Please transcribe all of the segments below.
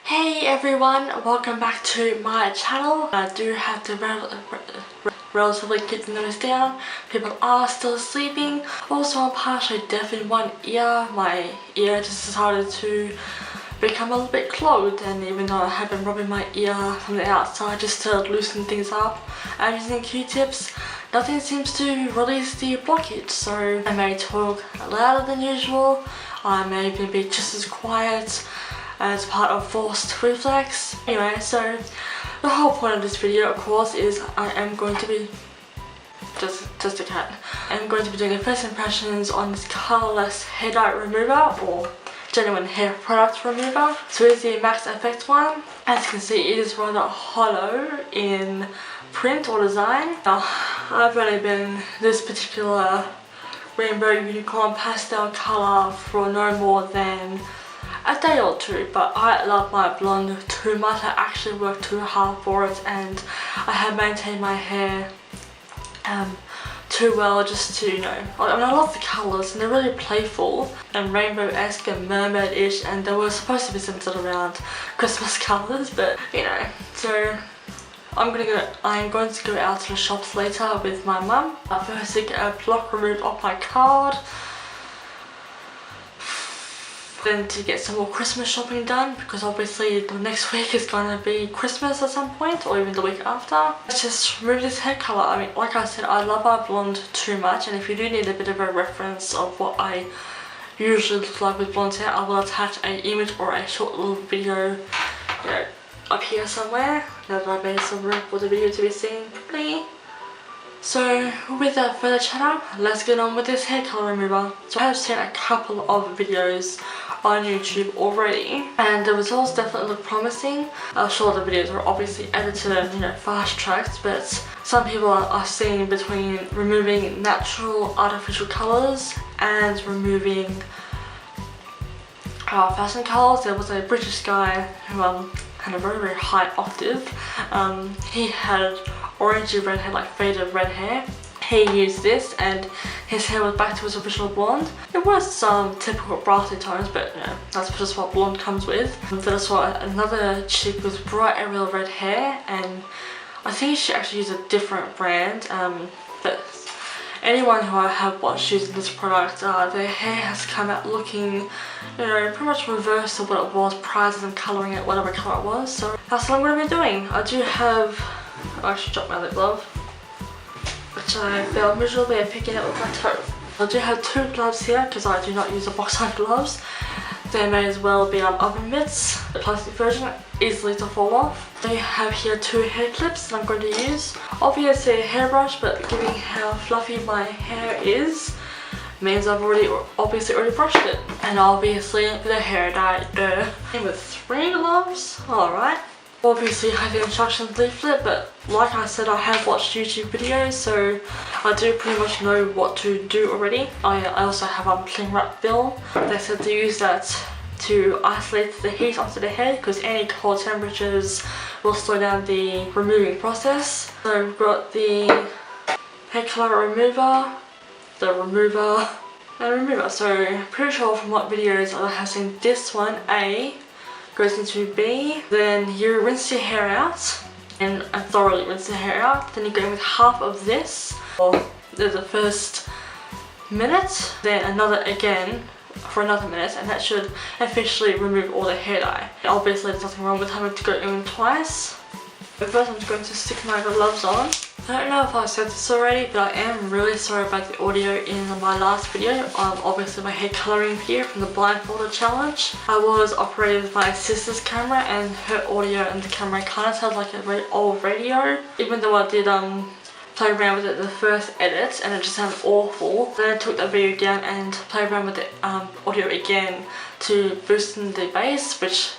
Hey everyone, welcome back to my channel. I do have to relatively keep the noise down. People are still sleeping. Also, I'm partially deaf in one ear. My ear just decided to become a little bit clogged, and even though I have been rubbing my ear from the outside just to loosen things up and using Q-tips, nothing seems to release the blockage. So I may talk louder than usual. I may even be just as quiet as part of forced reflex. Anyway, so the whole point of this video, of course, is I am going to be just a cat. I'm going to be doing the first impressions on this Colorless hair dye remover, or genuine hair product remover. So here's the Max Effect one. As you can see, it is rather hollow in print or design. Now, I've only been this particular rainbow unicorn pastel colour for no more than a day or two, but I love my blonde too much. I actually worked too hard for it, and I have maintained my hair too well just to, you know, I mean, I love the colours and they're really playful and rainbow-esque and mermaid-ish, and they were supposed to be centered around Christmas colours, but you know, so I'm going to go out to the shops later with my mum. First to get a block removed off my card, then to get some more Christmas shopping done, because obviously the next week is going to be Christmas at some point, or even the week after. Let's just remove this hair colour. I mean, like I said, I love my blonde too much, and if you do need a bit of a reference of what I usually look like with blonde hair, I will attach an image or a short little video, you know, up here somewhere, now that I've made some room for the video to be seen properly. So without further chatter, let's get on with this hair colour remover. So I have seen a couple of videos on YouTube already, and the results definitely look promising. Sure, the videos are obviously edited, you know, fast tracked, but some people are seeing between removing natural artificial colours and removing fashion colours. There was a British guy who had a very high octave. He had orangey red hair, like faded red hair. He used this and his hair was back to his original blonde. It was some typical brassy tones, but you know, that's just what blonde comes with. Then I saw another chick with bright Ariel red hair, and I think she actually used a different brand. But anyone who I have watched using this product, their hair has come out looking, you know, pretty much reverse of what it was prior to them colouring it, whatever colour it was. So that's what I'm going to be doing. I do have, I actually dropped my lip glove, which I failed miserably at picking up with my toe. I do have two gloves here because I do not use a box of gloves. They may as well be oven mitts. The plastic version, easily to fall off. I have here two hair clips that I'm going to use. Obviously a hairbrush, but given how fluffy my hair is, means I've obviously already brushed it. And obviously the hair dye, with 3 gloves, alright. Obviously I have the instructions leaflet, but like I said, I have watched YouTube videos, so I do pretty much know what to do already. I also have cling wrap film. They said to use that to isolate the heat onto the hair, because any cold temperatures will slow down the removing process. So we've got the hair colour remover, the remover, and remover. So pretty sure from what videos I have seen, this one, A, goes into B, then you rinse your hair out and thoroughly rinse the hair out. Then you go in with half of this for the first minute, then another again for another minute, and that should officially remove all the hair dye. Obviously there's nothing wrong with having to go in twice. But first I'm just going to stick my gloves on. I don't know if I said this already, but I am really sorry about the audio in my last video. Obviously my hair colouring video from the blindfolded challenge. I was operating with my sister's camera, and her audio and the camera kind of sounds like a very old radio. Even though I did play around with it in the first edit and it just sounded awful. Then I took that video down and played around with the audio again to boost in the bass, which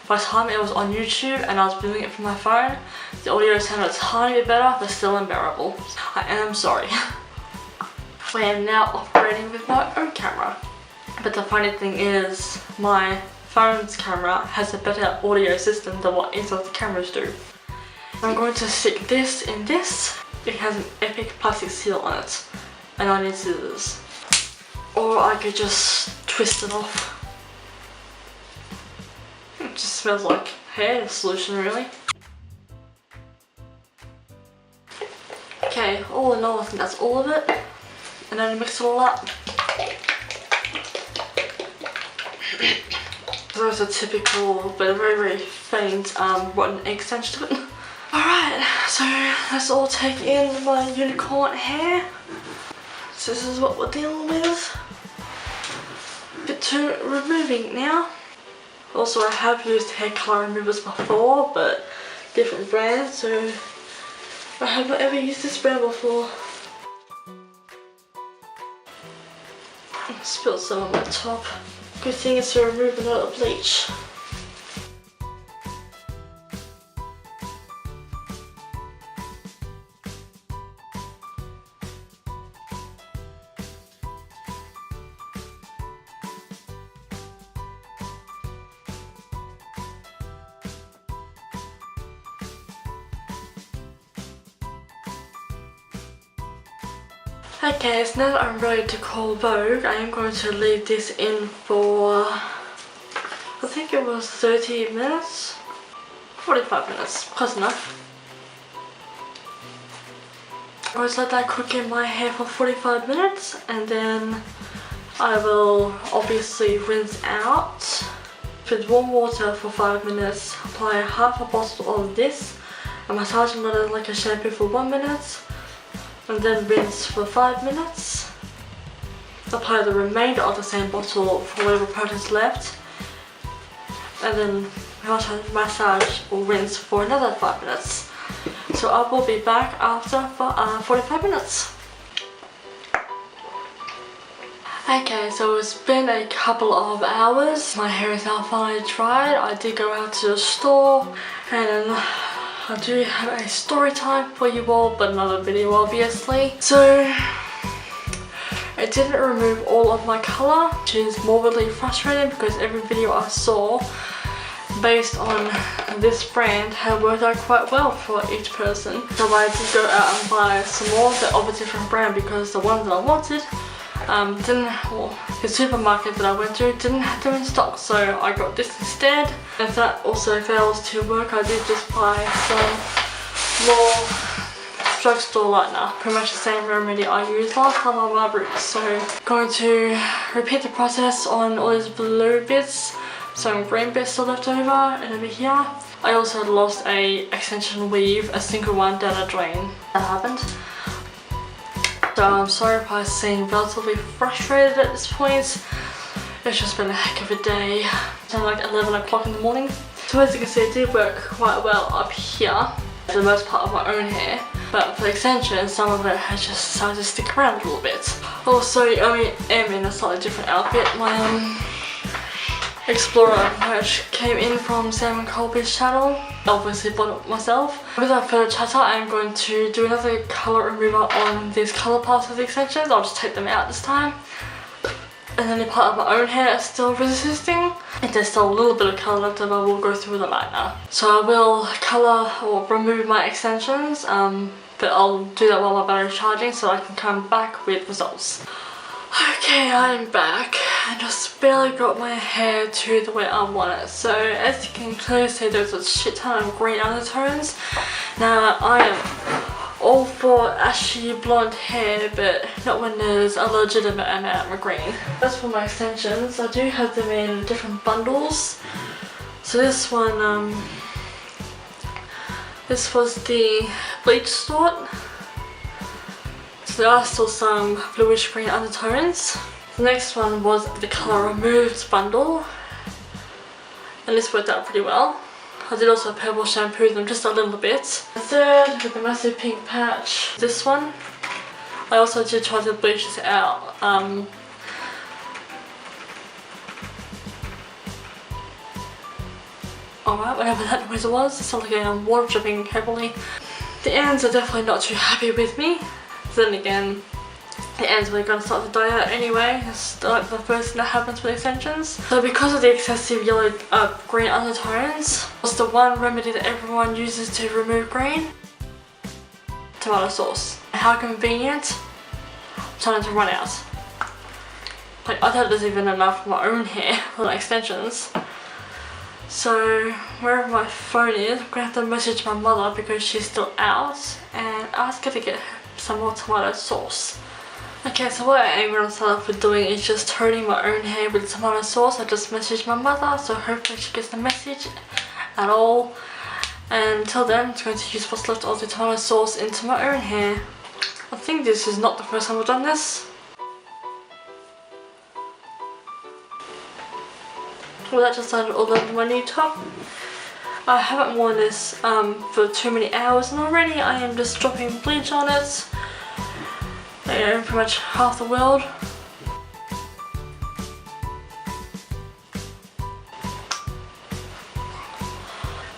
by the time it was on YouTube and I was doing it from my phone, the audio sounded a tiny bit better, but still unbearable. I am sorry. I am now operating with my own camera. But the funny thing is, my phone's camera has a better audio system than what any of the cameras do. I'm going to stick this in this. It has an epic plastic seal on it, and I need scissors. Or I could just twist it off. It just smells like hair solution really. Okay, all in all I think that's all of it. And then mix it all up. There's a typical but a very faint rotten egg stench to it. Alright, so let's all take in my unicorn hair. So this is what we're dealing with. Bit to removing now. Also I have used hair colour removers before, but different brands, so I have not ever used this brand before. I spilled some on my top. Good thing is to remove a lot of bleach. Okay, so now that I'm ready to call Vogue, I am going to leave this in for, I think it was 30 minutes? 45 minutes, close enough. I always let that cook in my hair for 45 minutes and then I will obviously rinse out with warm water for 5 minutes, apply half a bottle of this and massage it like a shampoo for 1 minute. And then rinse for 5 minutes. Apply the remainder of the same bottle for whatever product is left. And then massage or rinse for another 5 minutes. So I will be back after for 45 minutes. Okay, so it's been a couple of hours. My hair is now finally dried. I did go out to the store and I do have a story time for you all, but not a video obviously. So, it didn't remove all of my colour, which is morbidly frustrating because every video I saw based on this brand had worked out quite well for each person. So I did go out and buy some more of a different brand because the ones that I wanted the supermarket that I went to didn't have them in stock, so I got this instead. If that also fails to work, I did just buy some more drugstore lightener, pretty much the same remedy I used last time on my roots. So going to repeat the process on all these blue bits, some green bits still left over, and over here I also lost a extension weave, a single one down a drain. That happened. So I'm sorry if I seem relatively frustrated at this point. It's just been a heck of a day. It's like 11 o'clock in the morning. So as you can see, it did work quite well up here for the most part of my own hair. But for the extension, some of it has just started to stick around a little bit. Also, I am in a slightly different outfit. My Explorer merch came in from Sam and Colby's channel. Obviously bought it myself. Without further chatter, I'm going to do another colour remover on these colour parts of the extensions. I'll just take them out this time. And then the part of my own hair that's still resisting. If there's still a little bit of colour left, then I will go through with a lightener. So I will colour or remove my extensions, but I'll do that while my battery is charging so I can come back with results. Okay, I'm back. I just barely got my hair to the way I want it. So as you can clearly see, there's a shit ton of green undertones. Now I am all for ashy blonde hair, but not when there's a legitimate amount of green. As for my extensions, I do have them in different bundles. So this one, this was the bleach sort. So there are still some bluish green undertones. The next one was the colour removed bundle, and this worked out pretty well. I did also purple shampoo them just a little bit. The third with the massive pink patch, this one. I also did try to bleach this out. Alright, whatever that noise was, it sounded like water dripping heavily. The ends are definitely not too happy with me. Then again, the ends were going to start to die out anyway. It's like the first thing that happens with extensions. So because of the excessive yellow green undertones, what's the one remedy that everyone uses to remove green? Tomato sauce. How convenient. I'm starting to run out. Like, I thought there's even enough for my own hair for the extensions. So wherever my phone is, I'm gonna have to message my mother because she's still out and ask her to get some more tomato sauce. Okay, so what I am going to start off with doing is just toning my own hair with tomato sauce. I just messaged my mother, so hopefully she gets the message at all. And until then, I'm just going to use what's left of the tomato sauce into my own hair. I think this is not the first time I've done this. Well, that just started all over my new top. I haven't worn this for too many hours, and already I am just dropping bleach on it. You know, pretty much half the world.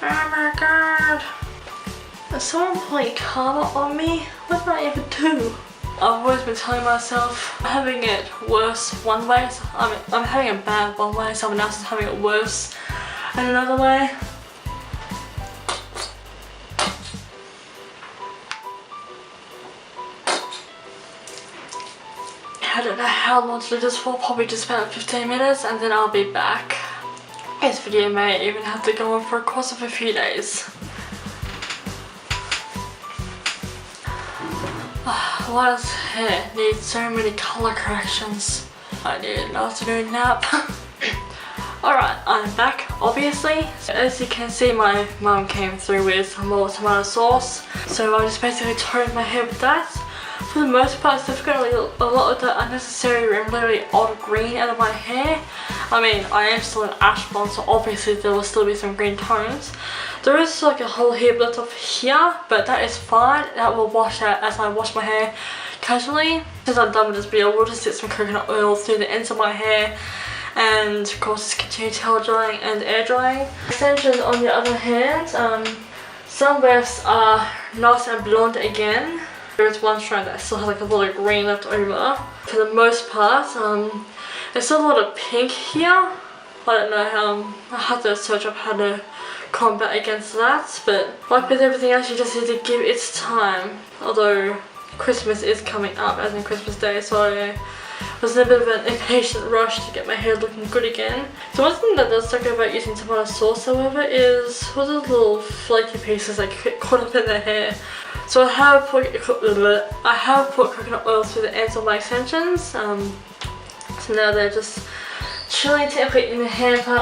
Oh my god! Is someone playing karma on me? What did I ever do? I've always been telling myself I'm having it worse one way. So I'm having it bad one way, someone else is having it worse in another way. I don't know how long to do this for, probably just about 15 minutes and then I'll be back. This video may even have to go on for a course of a few days. Why does hair need so many colour corrections? I need an afternoon nap. Alright, I'm back, obviously. So as you can see, my mum came through with some more tomato sauce. So I just basically toned my hair with that. For the most part, it's definitely a lot of the unnecessary and literally odd green out of my hair. I mean, I am still an ash blonde, so obviously there will still be some green tones. There is like a whole heap left off here, but that is fine. That will wash out as I wash my hair casually. Since I'm done with this video, we'll just get some coconut oil through the ends of my hair. And of course, just continue towel drying and air drying. Extensions on the other hand, some wefts are nice and blonde again. There's one strand that still has like a lot of green left over. For the most part, there's still a lot of pink here. I don't know how, I have to search up how to combat against that. But like with everything else, you just need to give it time. Although Christmas is coming up, as in Christmas Day, so I was in a bit of an impatient rush to get my hair looking good again. So one thing that does suck about using tomato sauce, however, is all those little flaky pieces that get caught up in the hair. So I have put coconut oil through the ends of my extensions. So now they're just chilling technically in the hair for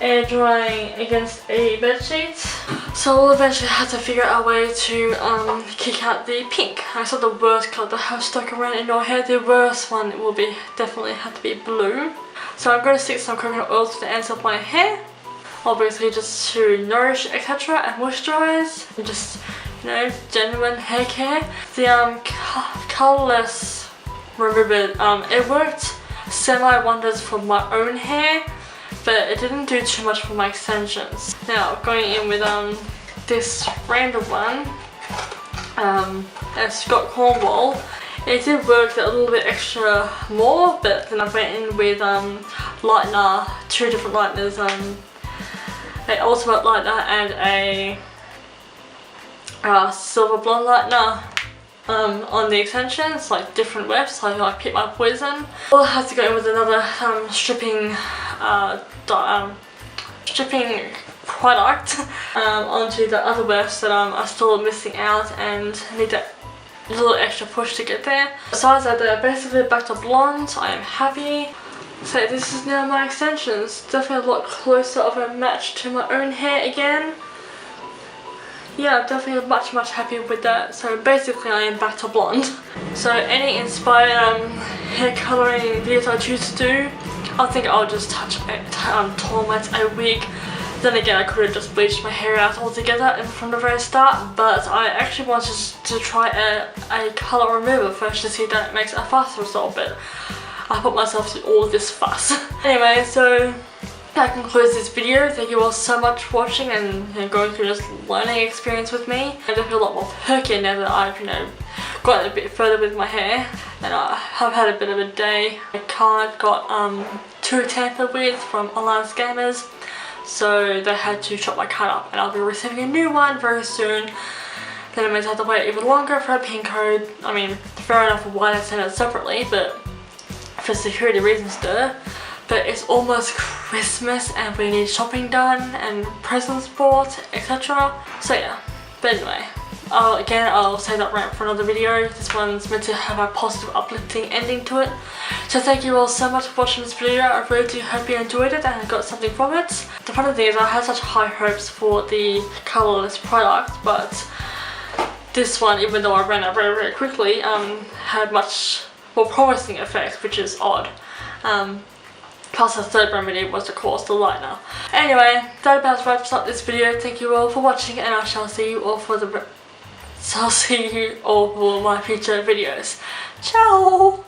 air drying against a bed sheet. So we'll eventually have to figure out a way to kick out the pink. I saw the worst colour that have stuck around in your hair. The worst one will be definitely have to be blue. So I'm going to stick some coconut oil to the ends of my hair. Obviously just to nourish, etc. and moisturize and just, you know, genuine hair care. The Colorless Ribbon, it worked semi-wonders for my own hair, but it didn't do too much for my extensions. Now going in with this random one, and Scott Cornwall. It did work a little bit extra more, but then I went in with lightener, two different lighteners, an ultimate lightener and a silver blonde lightener on the extensions, like different wefts, so I picked my poison. I'll have to go in with another stripping product onto the other wefts that are still missing out and need that little extra push to get there. Besides that, they're basically back to blonde. I am happy. So this is now my extensions. Definitely a lot closer of a match to my own hair again. Yeah, I'm definitely much happier with that. So basically I am back to blonde. So any inspired hair colouring videos I choose to do, I think I'll just torment a wig. Then again, I could have just bleached my hair out altogether and from the very start, but I actually wanted to try a colour remover first to see if that makes a fast result, but I put myself through all this fuss. Anyway, so that concludes this video. Thank you all so much for watching and going through this learning experience with me. I do feel a lot more perkier now that I've, gotten a bit further with my hair, and I have had a bit of a day. My card got too tampered with from online scammers, so they had to chop my card up, and I'll be receiving a new one very soon. Then I meant to have to wait even longer for a PIN code. I mean, fair enough why they sent it separately, but for security reasons though. but it's almost Christmas and we need shopping done and presents bought, etc. So yeah, but anyway, I'll save that rant for another video. This one's meant to have a positive, uplifting ending to it. So thank you all so much for watching this video. I really do hope you enjoyed it and got something from it. The funny thing is I had such high hopes for the Colorless product, but this one, even though I ran out very, very quickly, had much more promising effects, which is odd. Plus the third remedy was of course the lightener. Anyway, that about wraps up this video. Thank you all for watching and I shall see you all for my future videos. Ciao!